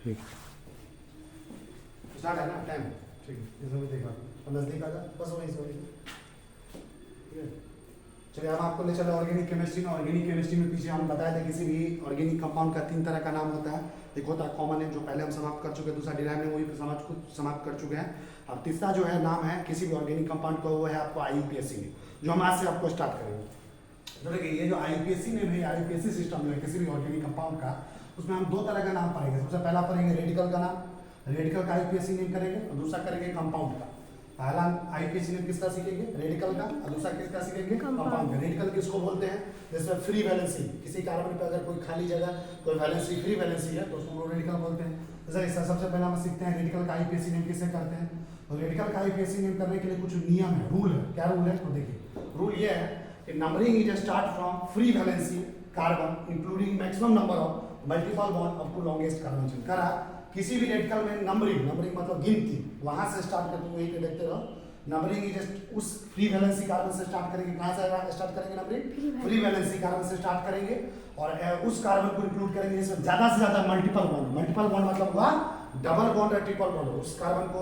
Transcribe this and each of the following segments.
ठीक स्टार्ट है ना टाइम। ठीक है, ये सब देखा और नजदीक आ जा, बस वही से वही। ठीक है, चलिए अब आपको ले चलो ऑर्गेनिक केमिस्ट्री में। ऑर्गेनिक केमिस्ट्री में पीछे हम बताए थे किसी भी ऑर्गेनिक कंपाउंड का 3 तरह का नाम होता है। एक होता है कॉमन नेम, जो पहले हम समाप्त कर चुके हैं, दूसरा डिराइव नेम, वही समाप्त कर चुके हैं। अब तीसरा जो है नाम है किसी भी ऑर्गेनिक कंपाउंड का, वो है आपको IUPAC नेम, जो हम आज से आपको स्टार्ट करेंगे। तो देखिए ये जो IUPAC नेम है, IUPAC सिस्टम है किसी भी ऑर्गेनिक कंपाउंड का, उसमें हम 2 तरह का नाम पढ़ेंगे। सबसे पहला पढ़ेंगे रेडिकल का नाम, रेडिकल का IUPAC नेम करेंगे, और दूसरा करेंगे कंपाउंड का। पहला IUPAC नेम किसका सीखेंगे? रेडिकल का, और दूसरा किसका सीखेंगे? कंपाउंड का। रेडिकल किसको बोलते हैं? जैसे फ्री वैलेंसी, किसी कार्बन पे अगर कोई खाली जगह कोई वैलेंसी फ्री वैलेंसी है तो उसको हम रेडिकल बोलते हैं। जैसे सबसे पहले हम सीखते हैं रेडिकल का IUPAC नेम किसे करते हैं। तो रेडिकल का IUPAC नेम करने के लिए कुछ नियम है, रूल है। क्या रूल है? तो देखिए रूल ये है कि numbering is start from free valency carbon including maximum number of multiple bond up to longest carbon chain. करा किसी भी रेडिकल में नंबरिंग मतलब गिनती वहां से स्टार्ट करते हुए वही देखते रहो। नंबरिंग इज उस फ्री वैलेंसी कार्बन से स्टार्ट करेंगे। कहां से स्टार्ट करेंगे? नंबरिंग फ्री वैलेंसी कार्बन से स्टार्ट करेंगे, और उस कार्बन को इंक्लूड करेंगे जिसमें ज्यादा से ज्यादा मल्टीपल बॉन्ड। मल्टीपल बॉन्ड मतलब हुआ डबल बॉन्ड और ट्रिपल बॉन्ड। उस कार्बन को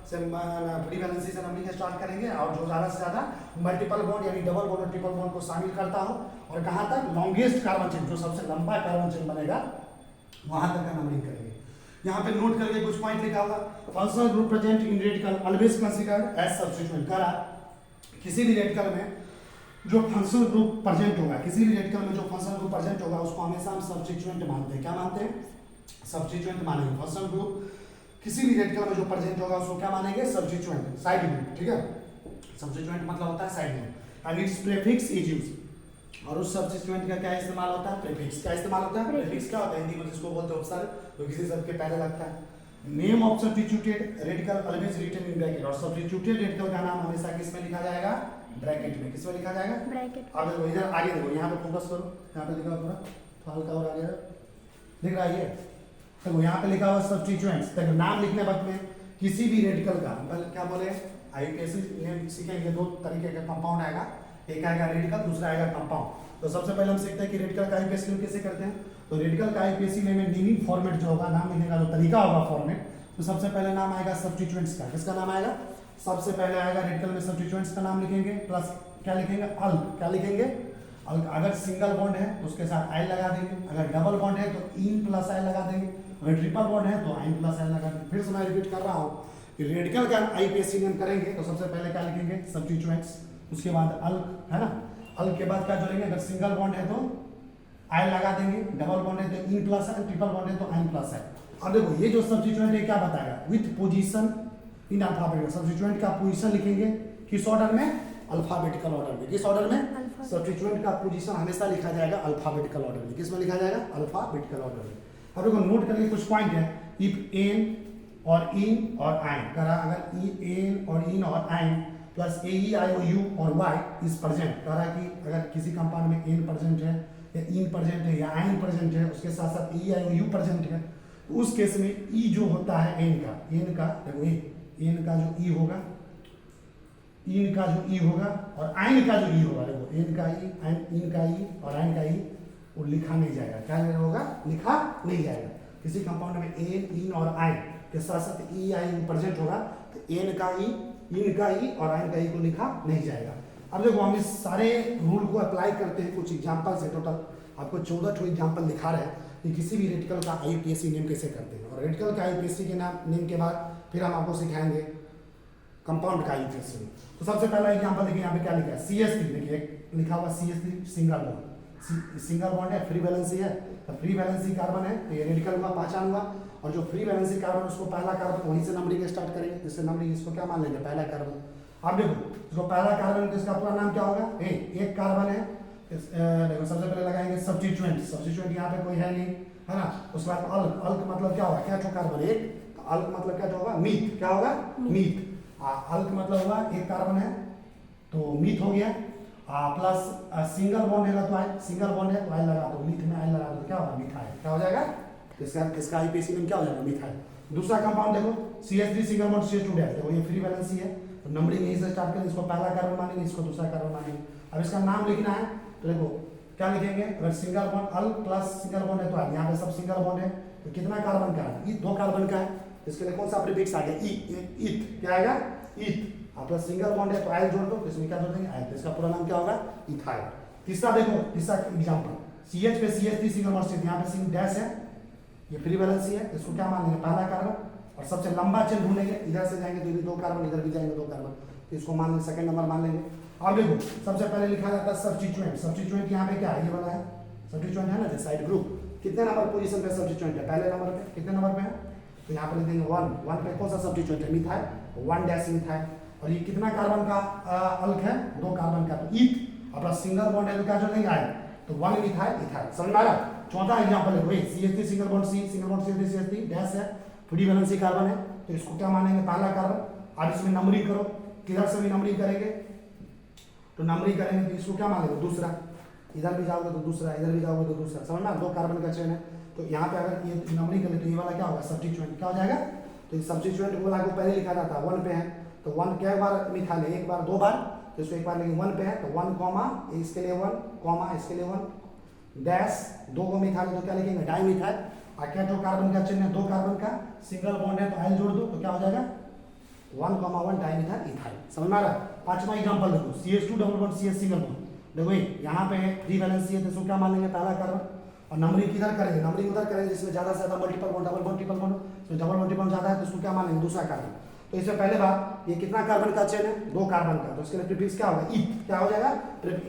फ्री वैलेंसी से नंबरिंग स्टार्ट करेंगे, और जो ज्यादा से ज्यादा मल्टीपल बॉन्ड यानी डबल बॉन्ड और ट्रिपल बॉन्ड को शामिल करता हो, और कहां तक? लॉन्गेस्ट कार्बन चेन, जो सबसे लंबा कार्बन चेन बनेगा वहां तक का नंबरिंग करेंगे। यहाँ पे नोट करके कुछ पॉइंट लिखा हुआ, functional group present in radical always considered as substituent. करा किसी भी रेडिकल में जो फंक्शनल ग्रुप प्रेजेंट होगा, किसी भी रेडिकल में जो फंक्शनल ग्रुप प्रेजेंट होगा उसको हमेशा हम सब्स्टिट्यूएंट मानते हैं। क्या मानते हैं? सब्स्टिट्यूएंट मानेंगे। फंक्शनल ग्रुप किसी भी रेडिकल में जो प्रेजेंट होगा उसको क्या मानेंगे? Substituent, side group. ठीक है, सब्स्टिट्यूएंट मतलब होता है side group, and it's prefix is used. और उस सब्स्टिट्यूएंट का क्या इस्तेमाल होता है? प्रीफिक्स का इस्तेमाल होता है। प्रीफिक्स क्या होता है? हिंदी में जिसको बोलते हैं उपसर्ग, तो किसी शब्द के पहले लगता है। Name of substituted radical always written in bracket, और सब्स्टिट्यूटेड रेडिकल का नाम हमेशा किस में लिखा जाएगा? ब्रैकेट में। किस में लिखा जाएगा? ब्रैकेट। अब देखो इधर आगे देखो, यहाँ पे फोकस करो, यहाँ पे लिखा हुआ थोड़ा हल्का और आगे दिख रहा है। देखो यहाँ पे लिखा हुआ सब्स्टिट्यूएंट्स। देखो नाम लिखने वक्त में किसी भी रेडिकल का क्या बोले? IUPAC नेम सीखेंगे। 2 तरीके का कंपाउंड आएगा, एक आएगा रेडिकल, दूसरा आएगा कंपाउंड। तो सबसे पहले हम सीखते हैं कि रेडिकल का IUPAC नेम कैसे करते हैं। तो रेडिकल का IUPAC नेम में नेमिंग फॉर्मेट जो होगा, नाम लिखने का जो तरीका होगा फॉर्मेट, तो सबसे पहले नाम आएगा सब्स्टिट्यूएंट्स का। किसका नाम आएगा? सबसे पहले आएगा रेडिकल में सब्स्टिट्यूएंट्स का नाम लिखेंगे, प्लस क्या लिखेंगे? अल्क। क्या लिखेंगे? अल्क। अगर सिंगल बॉन्ड है तो उसके साथ आई लगा देंगे, अगर डबल बॉन्ड है तो इन प्लस आई लगा देंगे, अगर ट्रिपल बॉन्ड है तो आइन प्लस आई लगा देंगे। फिर से मैं रिपीट कर रहा हूँ कि रेडिकल का IUPAC नेम करेंगे तो सबसे पहले क्या लिखेंगे? सब्स्टिट्यूएंट्स, उसके बाद अल्क, है ना। अल्क के बाद क्या जोड़ेंगे? अगर सिंगल बॉन्ड है तो आई लगा देंगे, डबल बॉन्ड है तो in plus I, triple bond है तो आइन प्लस आई। अब देखो ये जो सब्स्टिट्यूएंट है क्या बताएगा? With position in alphabetical. Substituent का पोजीशन लिखेंगे किस ऑर्डर में? अल्फाबेटिकल ऑर्डर में। किस ऑर्डर में? सब्स्टिट्यूएंट का पोजीशन हमेशा लिखा जाएगा अल्फाबेटिकल ऑर्डर में। किस में लिखा जाएगा? अल्फाबेटिकल ऑर्डर में। अब देखो नोट करके कुछ पॉइंट है। इफ एन और इन और आइन, करा अगर एन और इन और आइन प्लस AEIOU और Y इज प्रेजेंट, करा कि अगर किसी कंपाउंड में एन प्रेजेंट है या इन प्रेजेंट है या आइन प्रेजेंट है, उसके साथ साथ AEIOU प्रेजेंट है, तो उस केस में ई जो होता है एन का देखो एन का जो ई होगा, इन का जो ई होगा और आइन का जो ई होगा, देखो एन का ई, इन का ई और आइन का ई, वो लिखा नहीं जाएगा। क्या होगा? लिखा नहीं जाएगा। किसी कंपाउंड में एन, इन और आइन के साथ साथ EIOU प्रेजेंट होगा तो एन का ई, इन का ई और आइन का ई को लिखा नहीं जाएगा। अब देखो हम इस सारे रूल को अप्लाई करते हैं कुछ एग्जांपल से। टोटल आपको 14 एग्जांपल दिखा रहे हैं कि किसी भी रेडिकल का IUPAC नेम कैसे करते हैं। और रेडिकल का IUPAC के नेम के बाद फिर हम आपको सिखाएंगे कंपाउंड का IUPAC नेम। तो सबसे पहला एग्जांपल देखिए, यहाँ पे क्या लिखा है? CH3। देखिए लिखा हुआ CH3 single bond, single bond है, फ्री वैलेंसी है, तो फ्री वैलेंसी कार्बन है, तो ये रेडिकल का पहचान हुआ। और जो फ्री वैलेंसी कार्बन उसको पहला कार्बन वहीं से नंबरिंग स्टार्ट करेंगे, जिससे नंबरिंग इसको क्या मान लेंगे? पहला कार्बन। अब देखो इसको पहला कार्बन, इसका पूरा नाम क्या होगा? एक कार्बन है, देखो सबसे पहले लगाएंगे सब्स्टिट्यूएंट। सब्स्टिट्यूएंट यहाँ पे कोई है नहीं, है ना। उसके बाद अल्क। अल्क मतलब क्या होगा? क्या कार्बन? एक। तो अल्क मतलब क्या होगा? मीथ। क्या होगा? मीथ। अल्क मतलब हुआ एक कार्बन है तो मीथ हो गया। प्लस सिंगल बॉन्ड है तो आई, सिंगल बॉन्ड है तो आई लगा दो, मीथ में आई लगा दो, क्या होगा? मिथाइल। क्या हो जाएगा? इसका IUPAC नेम क्या हो जाएगा? मिथाइल। दूसरा कंपाउंड देखो CH3 single bond CH2 dash, देखो ये फ्री वैलेंसी है तो नंबरिंग यहीं से स्टार्ट करेंगे। इसको पहला कार्बन मानेंगे, इसको दूसरा कार्बन मानेंगे। अब इसका नाम लिखना है तो देखो क्या लिखेंगे? अगर सिंगल बॉन्ड अल्क प्लस सिंगल बॉन्ड है तो आई, यहाँ पे सब सिंगल बॉन्ड है तो कितना कार्बन का है, दो कार्बन का है, इसके लिए कौन सा प्रीफिक्स आ गया, ईथ, क्या आएगा, ईथ। आप सिंगल बॉन्ड है तो आयल जोड़ दो, इसमें क्या जोड़ देंगे, आयल, तो इसका पूरा नाम क्या होगा, इथाइल। तीसरा देखो, तीसरा एग्जांपल, CH पे CH3 सिंगल बॉन्ड CH, यहाँ पे सिंगल डैश है, ये फ्री वैलेंसी है, इसको क्या मान लेंगे, पहला कार्बन, और सबसे लंबा चेन ढूंढेंगे, इधर से जाएंगे तो दो कार्बन, इधर भी जाएंगे दो कार्बन, तो इसको मान लेंगे सेकंड नंबर मान लेंगे। अब देखो सबसे पहले लिखा जाता है सब्स्टिट्यूएंट, सब्स्टिट्यूएंट यहाँ पे क्या है, ये वाला है सब्स्टिट्यूएंट है ना, साइड ग्रुप, कितने नंबर पोजीशन पे सब्स्टिट्यूएंट है, पहले नंबर पे, कितने नंबर पे है, तो यहाँ पे लिख देंगे 1 पे कौन सा सब्स्टिट्यूएंट है, मिथाइल, 1 डैश मिथाइल, और ये कितना कार्बन का अल्क है, दो कार्बन का, तो ईथ, अपना सिंगल बॉन्ड है तो क्या जोड़ेंगे, आयल, तो 1 मिथाइल इथाइल, समझ में आ रहा। चौथा एग्जांपल है वही CH3 single bond C, single bond CH3 dash है, फ्री वैलेंसी कार्बन है, तो इसको क्या मानेंगे, पहला कार्बन। अब इसमें नंबरिंग करो, किधर से भी नंबरिंग करेंगे, तो नंबरिंग करेंगे तो इसको क्या मानेंगे, दूसरा, इधर भी जाओगे तो दूसरा, इधर भी जाओगे तो दूसरा, समझ में, दो कार्बन का चेन है, तो यहाँ पे अगर ये नंबरिंग करें तो ये वाला क्या होगा, सब्स्टिट्यूएंट, क्या हो जाएगा, तो सब्स्टिट्यूएंट वाला को पहले लिखा जाता है 1 पे है, तो 1 क्या बार मिथाइल है, एक बार दो बार, तो इसको एक बार लेंगे 1 पे है, तो 1 कॉमा इसके लिए 1 कॉमा इसके लिए 1 डैश, दो को मिथाइल तो क्या लिखेंगे, डाइमिथाइल, और क्या जो कार्बन का चिन्ह है, दो कार्बन का सिंगल बॉन्ड है तो आयल जोड़ दो, तो क्या हो जाएगा 1,1 डाइमिथाइल इथाइल, समझ में आ रहा है। पांचवा एग्जांपल देखो, CH2 double bond CH single bond, देखो यहाँ पे फ्री वैलेंसी है तो इसको क्या मान लेंगे, पहला कार्बन, और नंबरिंग किधर करेंगे, नंबरिंग उधर करेंगे जिसमें ज्यादा से ज्यादा multiple bond, double bond triple bond, तो डबल बॉन्ड ट्रिपल ज्यादा है तो इसको क्या मान लेंगे, दूसरा कार्बन। तो इसमें पहले बात, ये कितना कार्बन का चेन है, दो कार्बन का, तो इसके लिए प्रीफिक्स क्या होगा, ईथ, क्या हो जाएगा,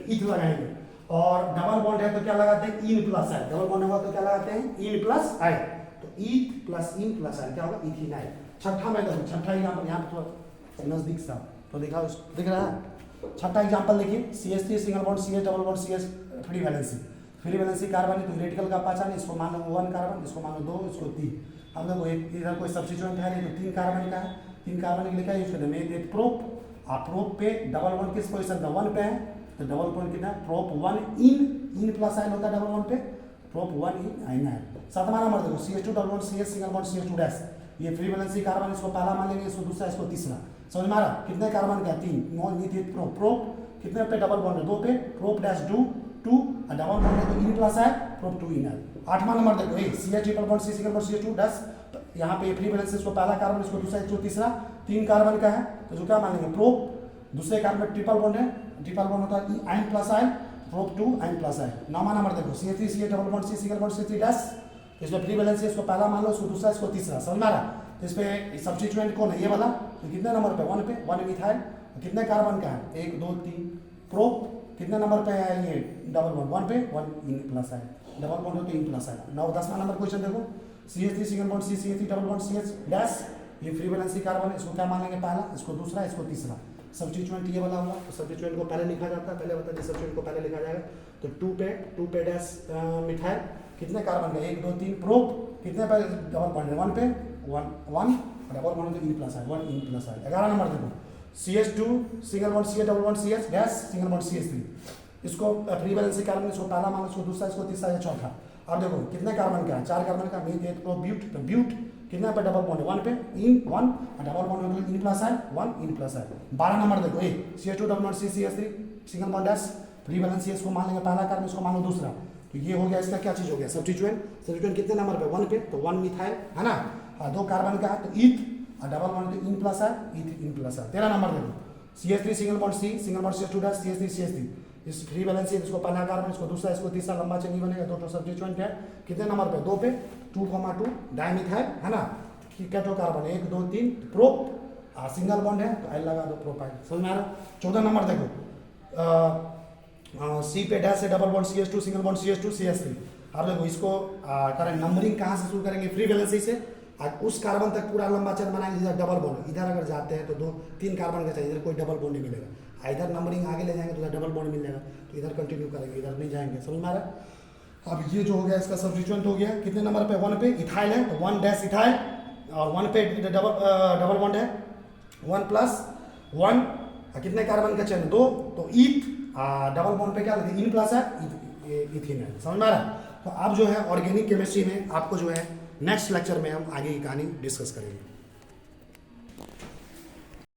ईथ लगाएंगे, और डबल बॉन्ड है तो क्या लगाते हैं, in plus oil, double bond होगा तो क्या लगाते हैं, इन प्लस आयल, तो ईथ प्लस इन प्लस आयल क्या होगा, इथेनॉल। छठा में देखो, छठा एग्जांपल यहाँ पे थोड़ा नजदीक सा तो दिखा, दिख रहा है, छठा एग्जांपल देखिए, CH3 single bond CH double bond CH free valency, free valency carbon है तो इलेक्ट्रिकल का पहचान, इसको मान लो 1 कार्बन, इसको मान लो 2, इसको 3। अब देखो इधर कोई सब्स्टिट्यूएंट है नहीं तो 3 कार्बन का है, 3 कार्बन के लिए क्या यूज करते हैं, एक प्रोप, आप प्रोप पे डबल बॉन्ड किस पोजीशन पे, 1 पे है, तो डबल बॉन्ड कितना, प्रोप 1 इन प्लस आयल होता है डबल बॉन्ड पे, प्रोप 1 इन आइन आयल। सातवां नंबर देखो, CH2 double bond CH single bond CH2 dash, ये फ्री वैलेंसी कार्बन, इसको पहला मान लेंगे, इसको दूसरा, इसको तीसरा, समझ में आ रहा, कितने कार्बन का, 3, नॉन विथ प्रोप, प्रोप कितने पे डबल बॉन्ड है, 2 पे, प्रोप डैश 2 और डबल बॉन्ड है तो इन प्लस है, प्रोप 2 इन आयल। आठवां नंबर देखो, CH triple bond C single bond CH2 dash, तो यहाँ पे फ्री वैलेंसी, इसको पहला कार्बन, इसको दूसरा, इसको तीसरा, 3 कार्बन का है, तो जो क्या मानेंगे, प्रोप, दूसरे कार्बन में ट्रिपल बॉन्ड है, ट्रिपल बॉन्ड होता है आइन प्लस आयल, प्रोप 2 आइन प्लस आयल। नौवां नंबर देखो, CH3 CH double bond C single bond CH3 dash, इसमें फ्री वैलेंसी, इसको पहला मान लो, इसको दूसरा, इसको तीसरा, समझ में आ रहा। तो इस पे सब्स्टिट्यूएंट कौन है, ये वाला, तो कितने नंबर पे, 1 पे, 1 मिथाइल, कितने कार्बन का है, 1 2 3, प्रोप कितने नंबर पे है, ये डबल बॉन्ड 1 पे, 1 इन प्लस है, डबल बॉन्ड हो तो इन प्लस है। 9 10वां नंबर क्वेश्चन देखो, CH3 single bond C CH3 double bond CH dash, ये फ्री वैलेंसी कार्बन है, इसको क्या मान लेंगे, पहला, इसको दूसरा, इसको तीसरा, सब्स्टिट्यूएंट ये वाला हुआ, तो सब्स्टिट्यूएंट को पहले लिखा जाता है, पहले बता दें सब्स्टिट्यूएंट को पहले लिखा जाएगा, तो 2 पे डैश मिथाइल, कितने कार्बन का, 1 2 3, प्रोप कितने पे डबल बॉन्ड है, 1 पे 1 डबल बॉन्ड तो इन प्लस है, 1 इन प्लस है। 11 नंबर देखो, CH2 single bond CH double bond CH dash single bond CH3, इसको फ्री वैलेंसी कार्बन, इसको पहला मान, इसको दूसरा, इसको तीसरा, या चौथा। अब देखो कितने कार्बन का है, 4 कार्बन का, मीथ प्रोप ब्यूट, तो ब्यूट कितना पे डबल बॉन्ड है, 1 पे, इन 1 और डबल बॉन्ड है इन प्लस है, 1 इन प्लस है। 12 नंबर देखो, CH2 double bond C CH3 single bond dash, free valency, इसको मान लेंगे पहला कार्बन, इसको मान लो दूसरा, तो ये हो गया, इसका क्या चीज हो गया, सब्स्टिट्यूएंट। सब्स्टिट्यूएंट कितने नंबर पे, 1 पे, तो 1 मिथाइल है ना, और 2 कार्बन का है तो ईथ, और डबल बॉन्ड तो इन प्लस है, ईथ इन प्लस है। 13 नंबर देखो, CH3 single bond C single bond CH2 dash CH3 CH3, इस फ्री वैलेंसी, इसको पहला कार्बन, इसको दूसरा, इसको तीसरा, लंबा चेन बनेगा, दो सब्स्टिट्यूएंट है, कितने नंबर पे, 2 पे, 2,2 डाइमिथाइल है ना, keto carbon 1 2 3, prop single bond है तो आयल लगा दो, प्रोपाइल, समझ में आ रहा। 14 नंबर देखो, C पे डैश है double bond CH2 single bond CH2 CH3। अब देखो इसको करें नंबरिंग कहाँ से शुरू करेंगे, फ्री वैलेंसी से, उस कार्बन तक पूरा लंबा चेन बनाएंगे, इधर डबल बॉन्ड, इधर अगर जाते हैं तो 2 3 कार्बन का चाहिए, इधर कोई डबल बॉन्ड नहीं मिलेगा, इधर नंबरिंग आगे ले जाएंगे तो इधर डबल बॉन्ड मिल जाएगा, तो इधर कंटिन्यू करेंगे, इधर नहीं जाएंगे, समझ में आ रहा है। अब ये जो हो गया इसका सब्स्टिट्यूएंट हो गया, कितने नंबर पे, 1 पे इथाइल है तो 1 डैश इथाइल, और 1 पे डबल बॉन्ड है 1 प्लस 1, कितने कार्बन का चेन, 2, तो ईथ, डबल बॉन्ड पे क्या लिखे, इन प्लस है, इथेनॉल, समझ में आ रहा है। तो अब जो है ऑर्गेनिक केमिस्ट्री में आपको जो है नेक्स्ट लेक्चर में हम आगे की कहानी डिस्कस करेंगे।